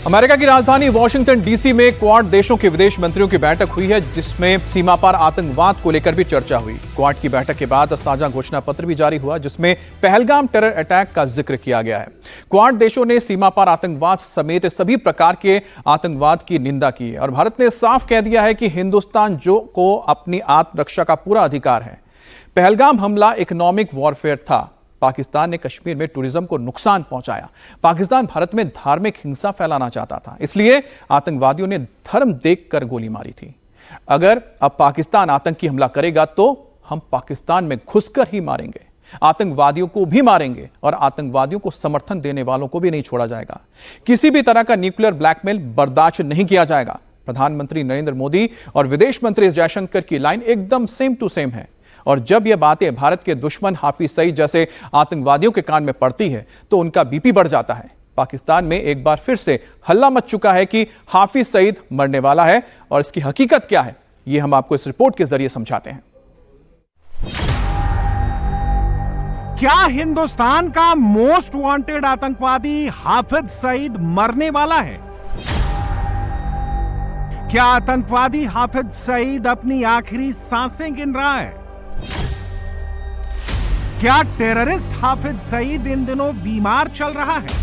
America की राजधानी Washington DC में क्वाड देशों के विदेश मंत्रियों की बैठक हुई है, जिसमें सीमा पार आतंकवाद को लेकर भी चर्चा हुई। क्वाड की बैठक के बाद साझा घोषणा पत्र भी जारी हुआ, जिसमें पहलगाम टेरर अटैक का जिक्र किया गया है। क्वाड देशों ने सीमा पार आतंकवाद समेत सभी प्रकार के आतंकवाद की निंदा की है और भारत ने साफ कह दिया है कि हिंदुस्तान को अपनी आत्मरक्षा का पूरा अधिकार है। पहलगाम हमला इकोनॉमिक वॉरफेयर था। पाकिस्तान ने कश्मीर में टूरिज्म को नुकसान पहुंचाया। पाकिस्तान भारत में धार्मिक हिंसा फैलाना चाहता था, इसलिए आतंकवादियों ने धर्म देखकर गोली मारी थी। अगर अब पाकिस्तान आतंकी हमला करेगा तो हम पाकिस्तान में घुसकर ही मारेंगे, आतंकवादियों को भी मारेंगे और आतंकवादियों को समर्थन देने वालों को भी नहीं छोड़ा जाएगा। किसी भी तरह का न्यूक्लियर ब्लैकमेल बर्दाश्त नहीं किया जाएगा। प्रधानमंत्री नरेंद्र मोदी और विदेश मंत्री जयशंकर की लाइन एकदम सेम टू सेम है और जब यह बातें भारत के दुश्मन हाफिज सईद जैसे आतंकवादियों के कान में पड़ती है तो उनका बीपी बढ़ जाता है। पाकिस्तान में एक बार फिर से हल्ला मच चुका है कि हाफिज सईद मरने वाला है और इसकी हकीकत क्या है, यह हम आपको इस रिपोर्ट के जरिए समझाते हैं। क्या हिंदुस्तान का मोस्ट वांटेड आतंकवादी हाफिज सईद मरने वाला है? क्या आतंकवादी हाफिज सईद अपनी आखिरी सांसें गिन रहा है? क्या टेररिस्ट हाफिज सईद इन दिनों बीमार चल रहा है?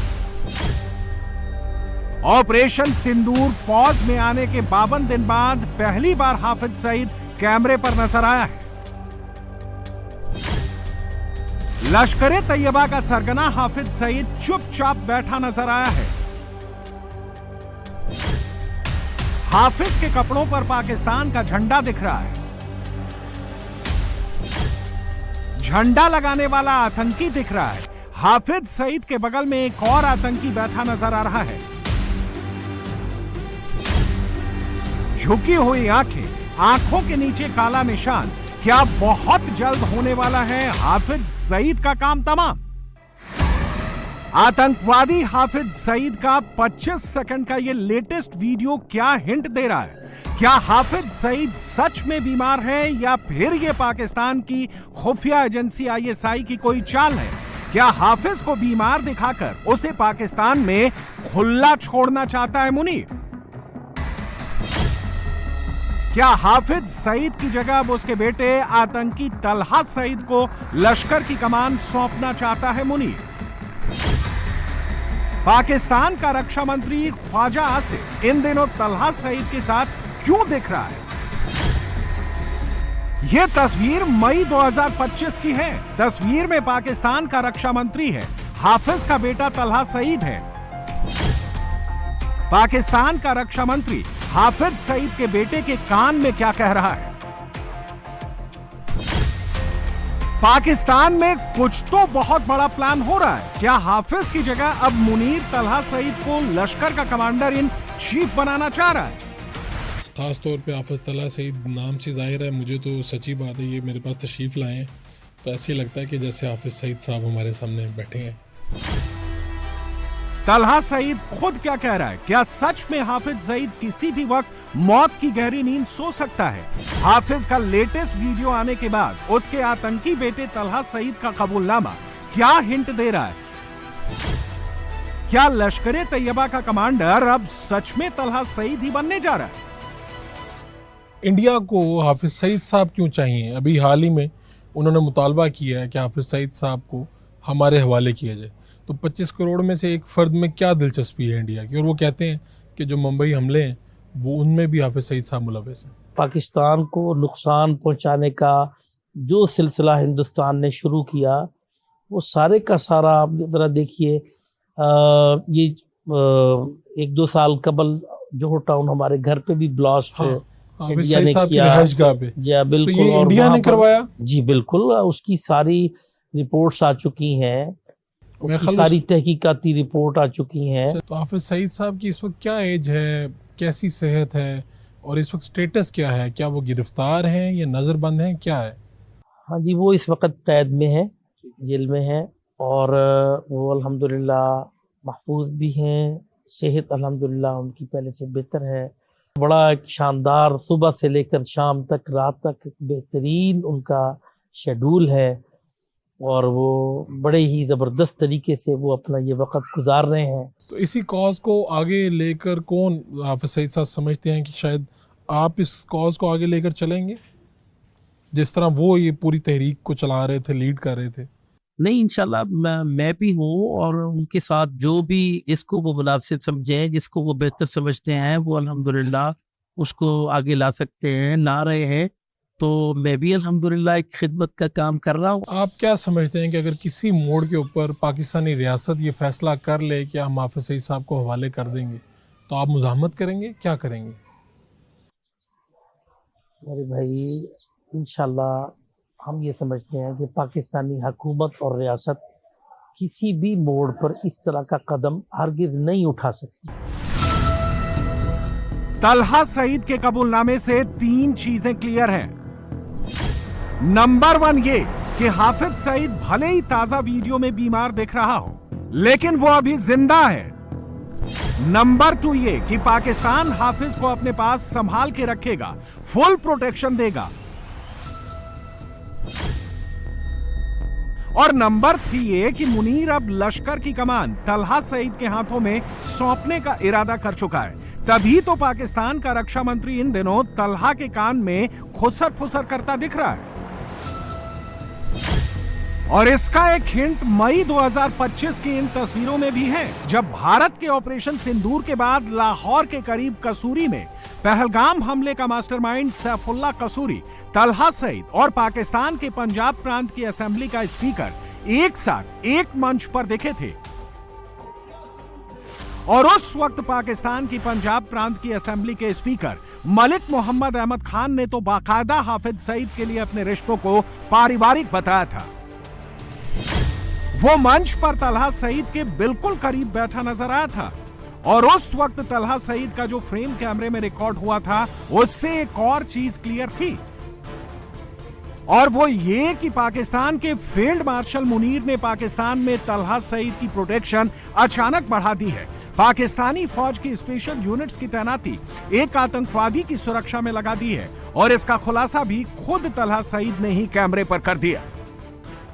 ऑपरेशन सिंदूर पॉज में आने के 52 दिन बाद पहली बार हाफिज सईद कैमरे पर नजर आया है। लश्कर ए तैयबा का सरगना हाफिज सईद चुपचाप बैठा नजर आया है। हाफिज के कपड़ों पर पाकिस्तान का झंडा दिख रहा है। झंडा लगाने वाला आतंकी दिख रहा है। हाफिज सईद के बगल में एक और आतंकी बैठा नजर आ रहा है। झुकी हुई आंखें, आंखों के नीचे काला निशान। क्या बहुत जल्द होने वाला है हाफिज सईद का काम तमाम? आतंकवादी हाफिज सईद का 25 सेकंड का यह लेटेस्ट वीडियो क्या हिंट दे रहा है? क्या हाफिज सईद सच में बीमार है या फिर यह पाकिस्तान की खुफिया एजेंसी आईएसआई की कोई चाल है? क्या हाफिज को बीमार दिखाकर उसे पाकिस्तान में खुला छोड़ना चाहता है मुनीर? क्या हाफिज सईद की जगह अब उसके बेटे आतंकी तलहा सईद को लश्कर की कमान सौंपना चाहता है मुनीर? पाकिस्तान का रक्षा मंत्री ख्वाजा आसिफ इन दिनों तलहा सईद के साथ क्यों दिख रहा है? यह तस्वीर मई 2025 की है। तस्वीर में पाकिस्तान का रक्षा मंत्री है, हाफिज का बेटा तलहा सईद है। पाकिस्तान का रक्षा मंत्री हाफिज सईद के बेटे के कान में क्या कह रहा है? पाकिस्तान में कुछ तो बहुत बड़ा प्लान हो रहा है। क्या हाफिज की जगह अब मुनीर तलहा सईद को लश्कर का कमांडर इन चीफ बनाना चाह रहा है? खास तौर पे हाफिज तलहा सईद नाम से जाहिर है, मुझे तो सच्ची बात है, ये मेरे पास तशरीफ लाए हैं तो ऐसे लगता है कि जैसे हाफिज सईद साहब हमारे सामने बैठे हैं। तलहा सईद खुद क्या कह रहा है? क्या सच में हाफिज सईद किसी भी वक्त मौत की गहरी नींद सो सकता है? हाफिज का लेटेस्ट वीडियो आने के बाद उसके आतंकी बेटे तलहा सईद का कबूलनामा क्या हिंट दे रहा है? क्या लश्कर ए तैयबा का कमांडर अब सच में तलहा सईद ही बनने जा रहा है? इंडिया को हाफिज सईद साहब क्यों चाहिए? अभी हाल ही में उन्होंने मुतालबा किया है कि हाफिज सईद साहब को हमारे हवाले किया जाए। तो 25 करोड़ में से एक फ़र्द में क्या दिलचस्पी है इंडिया की? और वो कहते हैं कि जो मुंबई हमले हैं वो उनमें भी हाफिज सईद साहब मुलव्वस हैं। पाकिस्तान को नुकसान पहुंचाने का जो सिलसिला हिंदुस्तान ने शुरू किया वो सारे का सारा आप जरा देखिए। ये 1-2 साल कबल जोहर टाउन हमारे घर पे भी ब्लास्ट इंडिया ने किया। जी बिल्कुल, तो ये इंडिया ने करवाया? जी बिल्कुल, उसकी सारी रिपोर्ट्स आ चुकी हैं, उसकी सारी तहकीकाती रिपोर्ट आ चुकी हैं। तो हाफिज सईद साहब की इस वक्त क्या एज है, कैसी सेहत है और इस वक्त स्टेटस क्या है? क्या वो गिरफ्तार हैं या नजरबंद हैं, क्या है? हाँ जी, वो इस वक्त कैद में है, जेल में है और वो अल्हम्दुलिल्लाह महफूज भी हैं। सेहत अल्हम्दुलिल्लाह उनकी पहले से बेहतर है। बड़ा एक शानदार सुबह से लेकर शाम तक, रात तक बेहतरीन उनका शेड्यूल है। और वो बड़े ही ज़बरदस्त तरीके से वो अपना ये वक्त गुजार रहे हैं। तो इसी कॉज को आगे लेकर कौन हाफिज सईद साहब समझते हैं कि शायद आप इस कॉज को आगे लेकर चलेंगे, जिस तरह वो ये पूरी तहरीक को चला रहे थे, लीड कर रहे थे? नहीं, इंशाल्लाह मैं भी हूँ और उनके साथ जो भी जिसको वो मुनासिब समझें, जिसको वो बेहतर समझते हैं, वो अल्हम्दुलिल्लाह उसको आगे ला सकते हैं। ला रहे हैं तो मैं भी अल्हम्दुलिल्लाह एक खिदमत का काम कर रहा हूँ। आप क्या समझते हैं कि अगर किसी मोड़ के ऊपर पाकिस्तानी रियासत ये फैसला कर ले कि हम हाफिज सईद साहब को हवाले कर देंगे, तो आप मुज़ाहमत करेंगे? क्या करेंगे? मेरे भाई, इंशाल्लाह हम ये समझते हैं कि पाकिस्तानी हुकूमत और रियासत किसी भी मोड़ पर इस तरह का कदम हरगिज़ नहीं उठा सकती। तलहा सईद के कबूलनामे से 3 चीजें क्लियर हैं। नंबर 1 ये कि हाफिज सईद भले ही ताजा वीडियो में बीमार दिख रहा हो, लेकिन वो अभी जिंदा है। नंबर 2 ये कि पाकिस्तान हाफिज को अपने पास संभाल के रखेगा, फुल प्रोटेक्शन देगा। और नंबर 3 ये कि मुनीर अब लश्कर की कमान तलहा सईद के हाथों में सौंपने का इरादा कर चुका है। तभी तो पाकिस्तान का रक्षा मंत्री इन दिनों तलहा के कान में खुसर फुसर करता दिख रहा है। और इसका एक हिंट मई 2025 की इन तस्वीरों में भी है, जब भारत के ऑपरेशन सिंदूर के बाद लाहौर के करीब कसूरी में पहलगाम हमले का मास्टरमाइंड सैफुल्ला कसूरी, तलहा सईद और पाकिस्तान के पंजाब प्रांत की असेंबली का स्पीकर एक साथ एक मंच पर दिखे थे। और उस वक्त पाकिस्तान की पंजाब प्रांत की असेंबली के स्पीकर मलिक मोहम्मद अहमद खान ने तो बाकायदा हाफिज सईद के लिए अपने रिश्तों को पारिवारिक बताया था। वो मंच पर तलहा सईद के बिल्कुल करीब बैठा नजर आया था। और उस वक्त तलहा सईद का जो फ्रेम कैमरे में रिकॉर्ड हुआ था, उससे एक और चीज क्लियर थी, और वो ये कि पाकिस्तान के फील्ड मार्शल मुनीर ने पाकिस्तान में तलहा सईद की प्रोटेक्शन अचानक बढ़ा दी है। पाकिस्तानी फौज की स्पेशल यूनिट्स की तैनाती एक आतंकवादी की सुरक्षा में लगा दी है, और इसका खुलासा भी खुद तलहा सईद ने ही कैमरे पर कर दिया।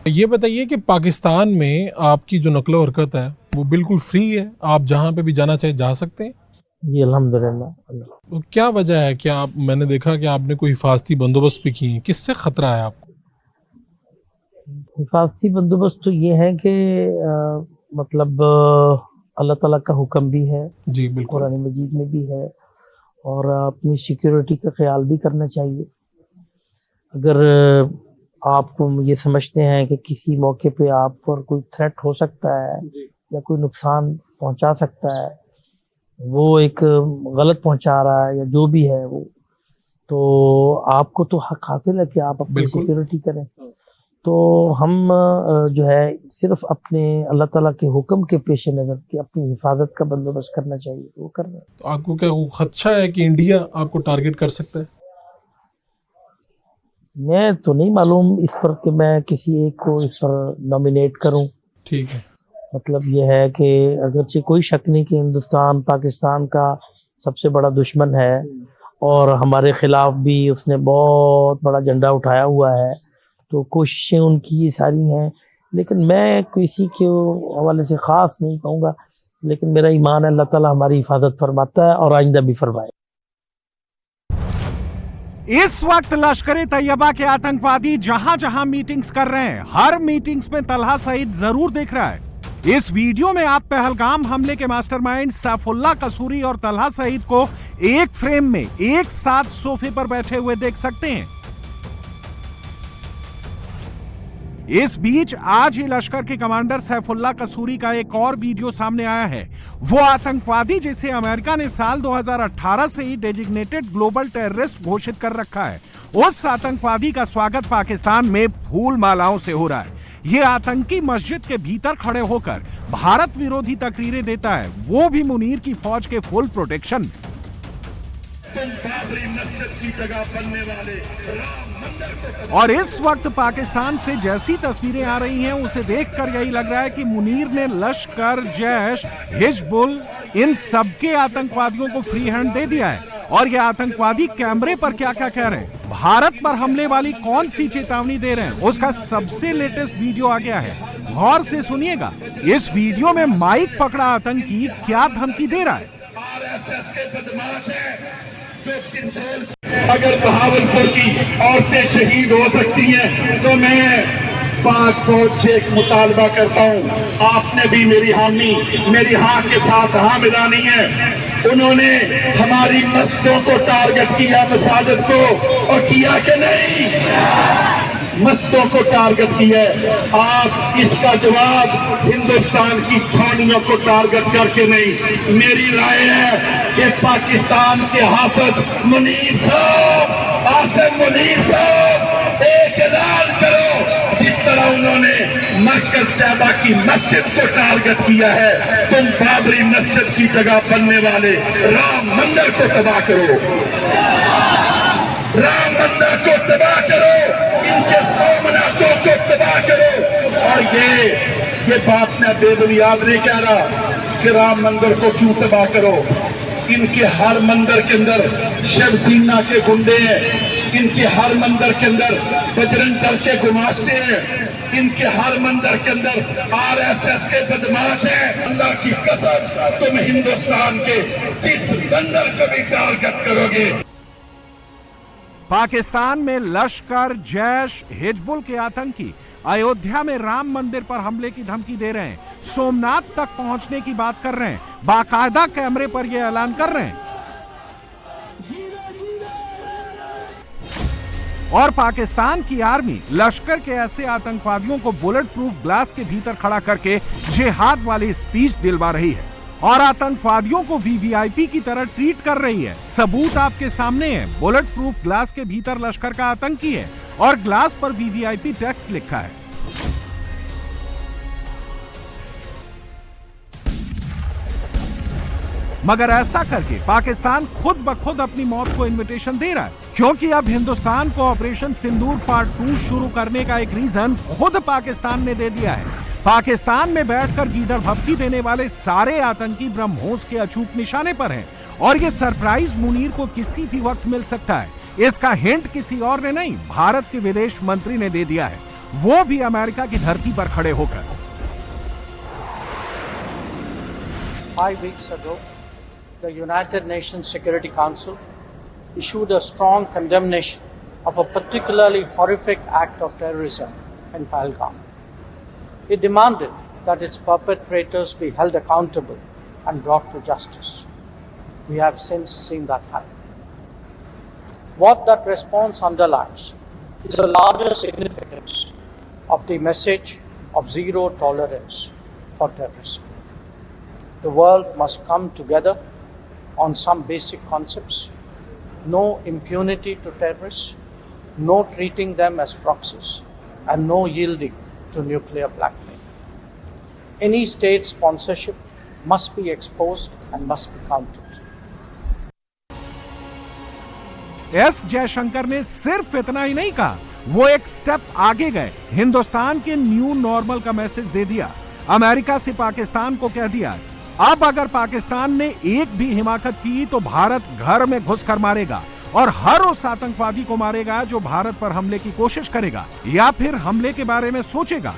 ये बताइए कि पाकिस्तान में आपकी जो नकलो हरकत है वो बिल्कुल फ्री है, आप जहाँ पे भी जाना चाहे जा सकते हैं? जी अल्हम्दुलिल्लाह। तो क्या वजह है कि आप, मैंने देखा कि आपने कोई हिफाजती बंदोबस्त भी किए हैं, किससे खतरा है आपको? हिफाजती बंदोबस्त तो ये है कि मतलब अल्लाह ताला का हुक्म भी है, जी बिल्कुल, कुरान मजीद में भी है, और अपनी सिक्योरिटी का ख्याल भी करना चाहिए। अगर आप ये समझते हैं कि किसी मौके पे आप पर कोई थ्रेट हो सकता है या कोई नुकसान पहुंचा सकता है, वो एक गलत पहुंचा रहा है या जो भी है वो, तो आपको तो हक हासिल है कि आप अपनी सिक्योरिटी करें। तो हम जो है सिर्फ अपने अल्लाह ताला के हुक्म के पेश नज़र की अपनी हिफाजत का बंदोबस्त करना चाहिए, तो वो कर रहे हैं। तो आपको क्या वो खदशा है कि इंडिया आपको टारगेट कर सकता है? मैं तो नहीं मालूम इस पर कि मैं किसी एक को इस पर नॉमिनेट करूं। ठीक है, मतलब ये है कि अगरचे कोई शक नहीं कि हिंदुस्तान पाकिस्तान का सबसे बड़ा दुश्मन है, और हमारे खिलाफ भी उसने बहुत बड़ा झंडा उठाया हुआ है, तो कोशिशें उनकी ये सारी हैं। लेकिन मैं किसी के हवाले से ख़ास नहीं कहूँगा, लेकिन मेरा ईमान है अल्लाह ताला हमारी हिफाजत फरमाता है और आइंदा भी फरमाए। इस वक्त लश्कर तैयबा के आतंकवादी जहां जहां मीटिंग्स कर रहे हैं, हर मीटिंग्स में तलहा सईद जरूर दिख रहा है। इस वीडियो में आप पहलगाम हमले के मास्टरमाइंड सैफुल्ला कसूरी और तलहा सईद को एक फ्रेम में एक साथ सोफे पर बैठे हुए देख सकते हैं। इस बीच आज ही लश्कर के कमांडर सैफुल्ला कसूरी का एक और वीडियो सामने आया है। वो आतंकवादी जिसे अमेरिका ने साल 2018 से ही डेजिग्नेटेड ग्लोबल टेररिस्ट घोषित कर रखा है, उस आतंकवादी का स्वागत पाकिस्तान में फूल मालाओं से हो रहा है। ये आतंकी मस्जिद के भीतर खड़े होकर भारत विरोधी तकरीरें देता है, वो भी मुनीर की फौज के फुल प्रोटेक्शन में। और इस वक्त पाकिस्तान से जैसी तस्वीरें आ रही हैं, उसे देखकर यही लग रहा है कि मुनीर ने लश्कर, जैश, हिजबुल इन सबके आतंकवादियों को फ्री हैंड दे दिया है। और ये आतंकवादी कैमरे पर क्या क्या कह रहे हैं, भारत पर हमले वाली कौन सी चेतावनी दे रहे हैं, उसका सबसे लेटेस्ट वीडियो आ गया है। गौर से सुनिएगा, इस वीडियो में माइक पकड़ा आतंकी क्या धमकी दे रहा है। आरएसएस के बदमाश हैं जो अगर बहावलपुर की औरतें शहीद हो सकती हैं तो मैं पाक फौज से एक मुतालबा करता हूं, आपने भी मेरी हामी, मेरी हाँ के साथ हाँ मिलानी है। उन्होंने हमारी मस्जिदों को टारगेट किया, मसाजिद को, और किया कि नहीं, मस्जिदों को टारगेट किया। आप इसका जवाब हिंदुस्तान की छावनियों को टारगेट करके नहीं। मेरी राय है कि पाकिस्तान के हाफिज मुनीर साहब, आसिम मुनीर साहब, एक ऐलान करो जिस तरह उन्होंने मरकज तैयबा की मस्जिद को टारगेट किया है, तुम बाबरी मस्जिद की जगह बनने वाले राम मंदिर को तबाह करो, राम मंदिर को तबाह करो, इनके सोमनाथों को तबाह करो। और ये बात मैं बेबुनियाद नहीं कह रहा कि राम मंदिर को क्यों तबाह करो। इनके हर मंदिर के अंदर शिवसेना के गुंडे हैं, इनके हर मंदिर के अंदर बजरंग दल के गुमाश्ते हैं, इनके हर मंदिर के अंदर आरएसएस के बदमाश हैं। अल्लाह की कसम, तुम हिंदुस्तान के जिस मंदिर को भी टारगेट करोगे। पाकिस्तान में लश्कर, जैश, हिजबुल के आतंकी अयोध्या में राम मंदिर पर हमले की धमकी दे रहे हैं, सोमनाथ तक पहुंचने की बात कर रहे हैं, बाकायदा कैमरे पर यह ऐलान कर रहे हैं। और पाकिस्तान की आर्मी लश्कर के ऐसे आतंकवादियों को बुलेट प्रूफ ग्लास के भीतर खड़ा करके जिहाद वाली स्पीच दिलवा रही है और आतंकवादियों को वीवीआईपी की तरह ट्रीट कर रही है। सबूत आपके सामने है, बुलेट प्रूफ ग्लास के भीतर लश्कर का आतंकी है और ग्लास पर वीवीआईपी टेक्स्ट लिखा है। मगर ऐसा करके पाकिस्तान खुद ब खुद अपनी मौत को इनविटेशन दे रहा है, क्योंकि अब हिंदुस्तान को ऑपरेशन सिंदूर पार्ट 2 शुरू करने का एक रीजन खुद पाकिस्तान ने दे दिया है। पाकिस्तान में बैठकर गीदड़ भभकी देने वाले सारे आतंकी ब्रह्मोस के अचूक निशाने पर हैं और ये सरप्राइज मुनीर को किसी भी वक्त मिल सकता है। इसका हिंट किसी और ने नहीं, भारत के विदेश मंत्री ने दे दिया है, वो भी अमेरिका की धरती पर खड़े होकर। 5 weeks ago, the United Nations Security Council issued a strong condemnation of a particularly horrific act of terrorism in Pahalgam. It demanded that its perpetrators be held accountable and brought to justice. We have since seen that happen. What that response underlines is the larger significance of the message of zero tolerance for terrorism. The world must come together on some basic concepts: no impunity to terrorists, no treating them as proxies, and no yielding to nuclear blackmail. Any state sponsorship must be exposed and must be countered. S Jaishankar ने सिर्फ इतना ही नहीं कहा, वो एक step आगे गए, हिंदुस्तान के न्यू नॉर्मल का मैसेज दे दिया। अमेरिका से पाकिस्तान को कह दिया, अब अगर पाकिस्तान ने एक भी हिमाकत की तो भारत घर में घुसकर मारेगा और हर उस आतंकवादी को मारेगा जो भारत पर हमले की कोशिश करेगा या फिर हमले के बारे में सोचेगा।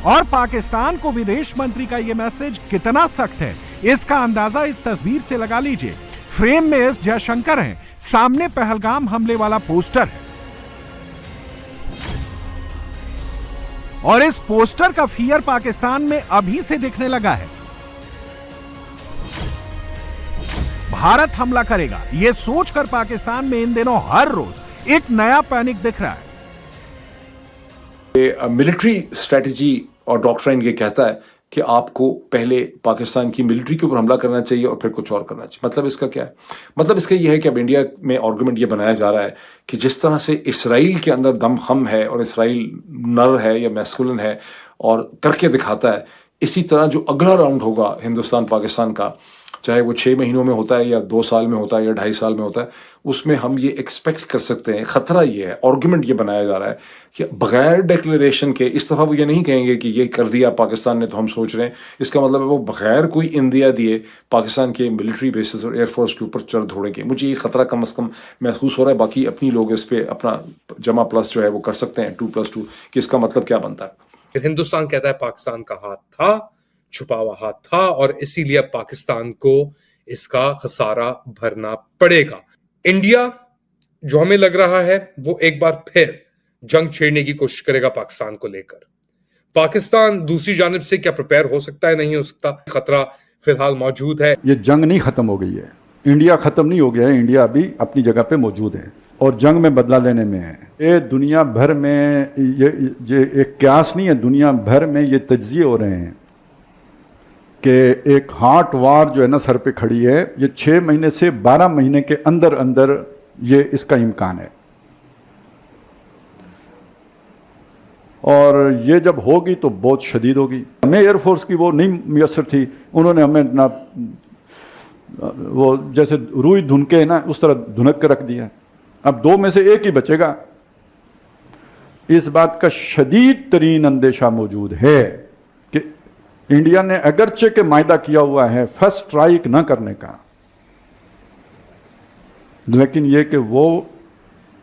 और पाकिस्तान को विदेश मंत्री का यह मैसेज कितना सख्त है, इसका अंदाजा इस तस्वीर से लगा लीजिए। फ्रेम में एस जयशंकर हैं, सामने पहलगाम हमले वाला पोस्टर है और इस पोस्टर का फियर पाकिस्तान में अभी से दिखने लगा है। भारत हमला करेगा, यह सोचकर पाकिस्तान में इन दिनों हर रोज एक नया पैनिक दिख रहा है। मिलिट्री स्ट्रेटजी और डॉक्ट्राइन ये कहता है कि आपको पहले पाकिस्तान की मिलिट्री के ऊपर हमला करना चाहिए और फिर कुछ और करना चाहिए। मतलब इसका क्या है? मतलब इसका यह है कि अब इंडिया में आर्गुमेंट ये बनाया जा रहा है कि जिस तरह से इसराइल के अंदर दमखम है और इसराइल नर है या मैस्कुलिन है और करके दिखाता है, इसी तरह जो अगला राउंड होगा हिंदुस्तान पाकिस्तान का, चाहे वो 6 महीनों में होता है या 2 साल में होता है या 2.5 साल में होता है, उसमें हम ये एक्सपेक्ट कर सकते हैं। खतरा ये है, आर्गुमेंट ये बनाया जा रहा है कि बगैर डिक्लेरेशन के, इस दफ़ा वो ये नहीं कहेंगे कि ये कर दिया पाकिस्तान ने तो हम सोच रहे हैं, इसका मतलब है वो बगैर कोई इंदिया दिए पाकिस्तान के मिलिट्री बेसिस और एयरफोर्स के ऊपर चढ़ दौड़ेंगे। मुझे ये खतरा कम अज़ कम महसूस हो रहा है। बाकी अपनी लोग इस पर अपना जमा प्लस जो है वो कर सकते हैं 2+2 कि इसका मतलब क्या बनता है। हिंदुस्तान कहता है पाकिस्तान का हाथ था, छुपा हुआ हाथ था, और इसीलिए अब पाकिस्तान को इसका खसारा भरना पड़ेगा। इंडिया, जो हमें लग रहा है, वो एक बार फिर जंग छेड़ने की कोशिश करेगा पाकिस्तान को लेकर। पाकिस्तान दूसरी जानिब से क्या प्रिपेयर हो सकता है, नहीं हो सकता, खतरा फिलहाल मौजूद है। ये जंग नहीं खत्म हो गई है, इंडिया खत्म नहीं हो गया है, इंडिया अभी अपनी जगह पे मौजूद है और जंग में बदला लेने में है। ये दुनिया भर में ये एक क्यास नहीं है, दुनिया भर में ये तज्जिए हो रहे हैं कि एक हॉट वार जो है ना सर पे खड़ी है। ये 6 महीने से 12 महीने के अंदर अंदर ये इसका इम्कान है, और ये जब होगी तो बहुत शदीद होगी। हमें एयरफोर्स की वो नहीं मुयसर थी, उन्होंने हमें ना वो जैसे रुई धुनके ना उस तरह धुनक के रख दिया। अब 2 में से एक ही बचेगा। इस बात का शदीद तरीन अंदेशा मौजूद है कि इंडिया ने अगरचे के मायदा किया हुआ है फर्स्ट स्ट्राइक न करने का, लेकिन यह कि वो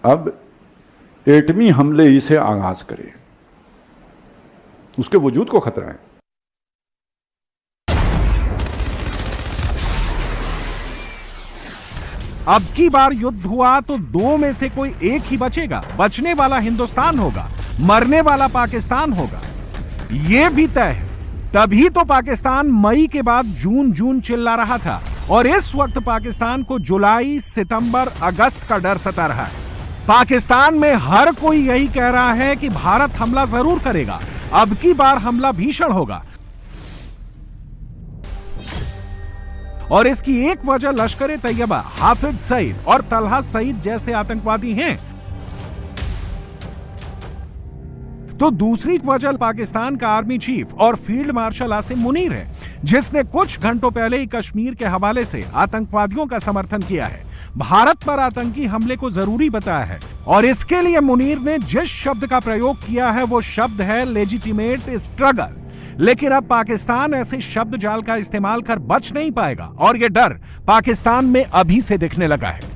अब एटमी हमले ही से आगाज करे, उसके वजूद को खतरा है। अब की बार युद्ध हुआ तो 2 में से कोई एक ही बचेगा। बचने वाला हिंदुस्तान होगा, मरने वाला पाकिस्तान होगा, यह भी तय है। तभी तो पाकिस्तान मई के बाद जून चिल्ला रहा था, और इस वक्त पाकिस्तान को जुलाई, सितंबर, अगस्त का डर सता रहा है। पाकिस्तान में हर कोई यही कह रहा है कि भारत हमला जरूर करेगा, अब की बार हमला भीषण होगा। और इसकी एक वजह लश्कर-ए-तैयबा, हाफिज सईद और तलहा सईद जैसे आतंकवादी हैं, तो दूसरी वजह पाकिस्तान का आर्मी चीफ और फील्ड मार्शल आसिम मुनीर है, जिसने कुछ घंटों पहले ही कश्मीर के हवाले से आतंकवादियों का समर्थन किया है, भारत पर आतंकी हमले को जरूरी बताया है। और इसके लिए मुनीर ने जिस शब्द का प्रयोग किया है वो शब्द है लेजिटिमेट स्ट्रगल। लेकिन अब पाकिस्तान ऐसे शब्द जाल का इस्तेमाल कर बच नहीं पाएगा, और यह डर पाकिस्तान में अभी से दिखने लगा है।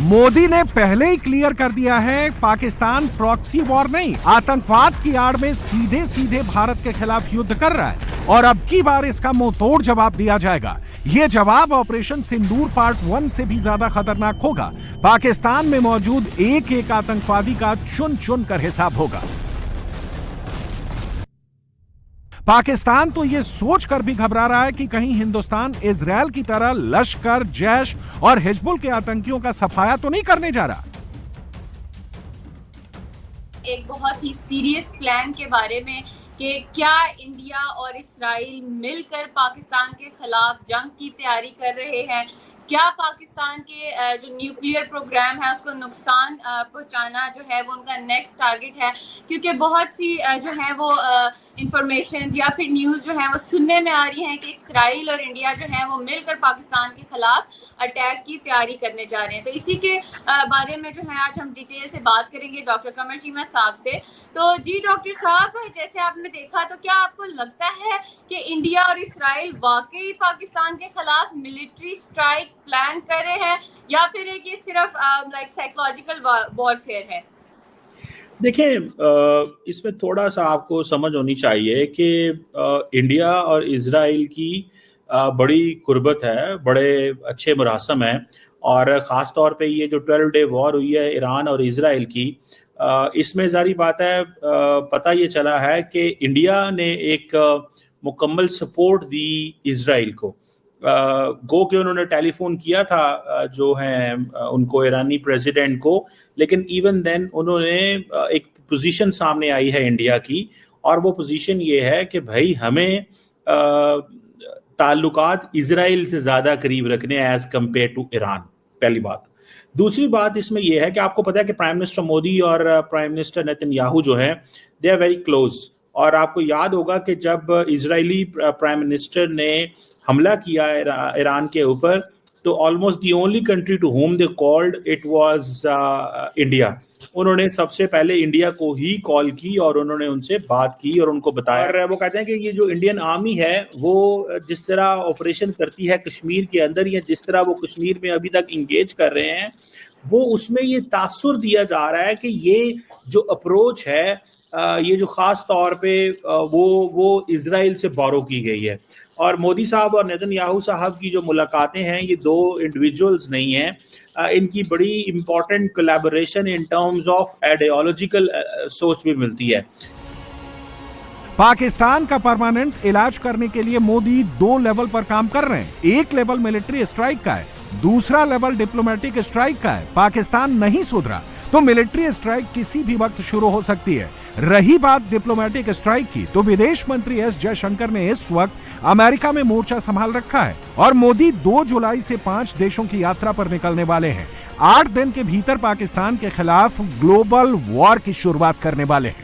मोदी ने पहले ही क्लियर कर दिया है, पाकिस्तान प्रॉक्सी वॉर नहीं, आतंकवाद की आड़ में सीधे सीधे भारत के खिलाफ युद्ध कर रहा है, और अब की बार इसका मुंह तोड़ जवाब दिया जाएगा। यह जवाब ऑपरेशन सिंदूर पार्ट 1 से भी ज्यादा खतरनाक होगा। पाकिस्तान में मौजूद एक एक आतंकवादी का चुन चुन कर हिसाब होगा। पाकिस्तान तो यह सोचकर भी घबरा रहा है कि कहीं हिंदुस्तान इजरायल की तरह लश्कर, जैश और हिजबुल के आतंकियों का सफाया तो नहीं करने जा रहा। एक बहुत ही सीरियस प्लान के बारे में कि क्या इंडिया और इजराइल मिलकर पाकिस्तान के खिलाफ जंग की तैयारी कर रहे हैं, क्या पाकिस्तान के जो न्यूक्लियर प्रोग्राम है उसको नुकसान पहुंचाना जो है वो उनका नेक्स्ट टारगेट है। क्योंकि बहुत सी जो है वो इंफॉर्मेशन या फिर न्यूज़ जो है वो सुनने में आ रही है कि इजराइल और इंडिया जो है वो मिलकर पाकिस्तान के खिलाफ अटैक की तैयारी करने जा रहे हैं। तो इसी के बारे में जो है आज हम डिटेल से बात करेंगे डॉक्टर कमर चीमा साहब से। तो जी डॉक्टर साहब, जैसे आपने देखा, तो क्या आपको लगता है कि इंडिया और इजराइल वाकई पाकिस्तान के खिलाफ मिलिट्री स्ट्राइक प्लान कर रहे हैं, या फिर एक ये सिर्फ लाइक साइकोलॉजिकल वॉरफेयर है? देखिए, इसमें थोड़ा सा आपको समझ होनी चाहिए कि इंडिया और इजराइल की बड़ी कुर्बत है, बड़े अच्छे मुरासम हैं, और ख़ास तौर पे ये जो 12 डे वॉर हुई है ईरान और इजराइल की, इसमें जारी बात है, पता ये चला है कि इंडिया ने एक मुकम्मल सपोर्ट दी इजराइल को। गो के उन्होंने टेलीफोन किया था जो है उनको, ईरानी प्रेसिडेंट को, लेकिन इवन देन उन्होंने एक पोजीशन सामने आई है इंडिया की, और वो पोजीशन ये है कि भाई हमें ताल्लुकात इजराइल से ज़्यादा करीब रखने एज कंपेयर टू ईरान, पहली बात। दूसरी बात इसमें यह है कि आपको पता है कि प्राइम मिनिस्टर मोदी और प्राइम मिनिस्टर नेतन्याहू जो हैं, दे आर वेरी क्लोज। और आपको याद होगा कि जब इजरायली प्राइम मिनिस्टर ने हमला किया ईरान के ऊपर, तो almost the only country to home they called it was India. उन्होंने सबसे पहले इंडिया को ही कॉल की और उन्होंने उनसे बात की और उनको बताया। और वो कहते हैं कि ये जो इंडियन आर्मी है वो जिस तरह ऑपरेशन करती है कश्मीर के अंदर, या जिस तरह वो कश्मीर में अभी तक इंगेज कर रहे हैं, वो उसमें ये तासुर दिया जा रहा है कि ये जो अप्रोच है, ये जो खास तौर पे वो इजराइल से बोरो की गई है। और मोदी साहब और नेतन्याहू साहब की जो मुलाकातें हैं, ये दो इंडिविजुअल्स नहीं हैं, इनकी बड़ी important collaboration in terms of ideological सोच भी मिलती है। पाकिस्तान का परमानेंट इलाज करने के लिए मोदी 2 लेवल पर काम कर रहे हैं। एक लेवल मिलिट्री स्ट्राइक का है, दूसरा लेवल डिप्लोमेटिक स्ट्राइक का है। पाकिस्तान नहीं सुधरा तो मिलिट्री स्ट्राइक किसी भी वक्त शुरू हो सकती है। रही बात डिप्लोमेटिक स्ट्राइक की, तो विदेश मंत्री एस जयशंकर ने इस वक्त अमेरिका में मोर्चा संभाल रखा है और मोदी 2 जुलाई से 5 देशों की यात्रा पर निकलने वाले हैं। 8 दिन के भीतर पाकिस्तान के खिलाफ ग्लोबल वॉर की शुरुआत करने वाले हैं।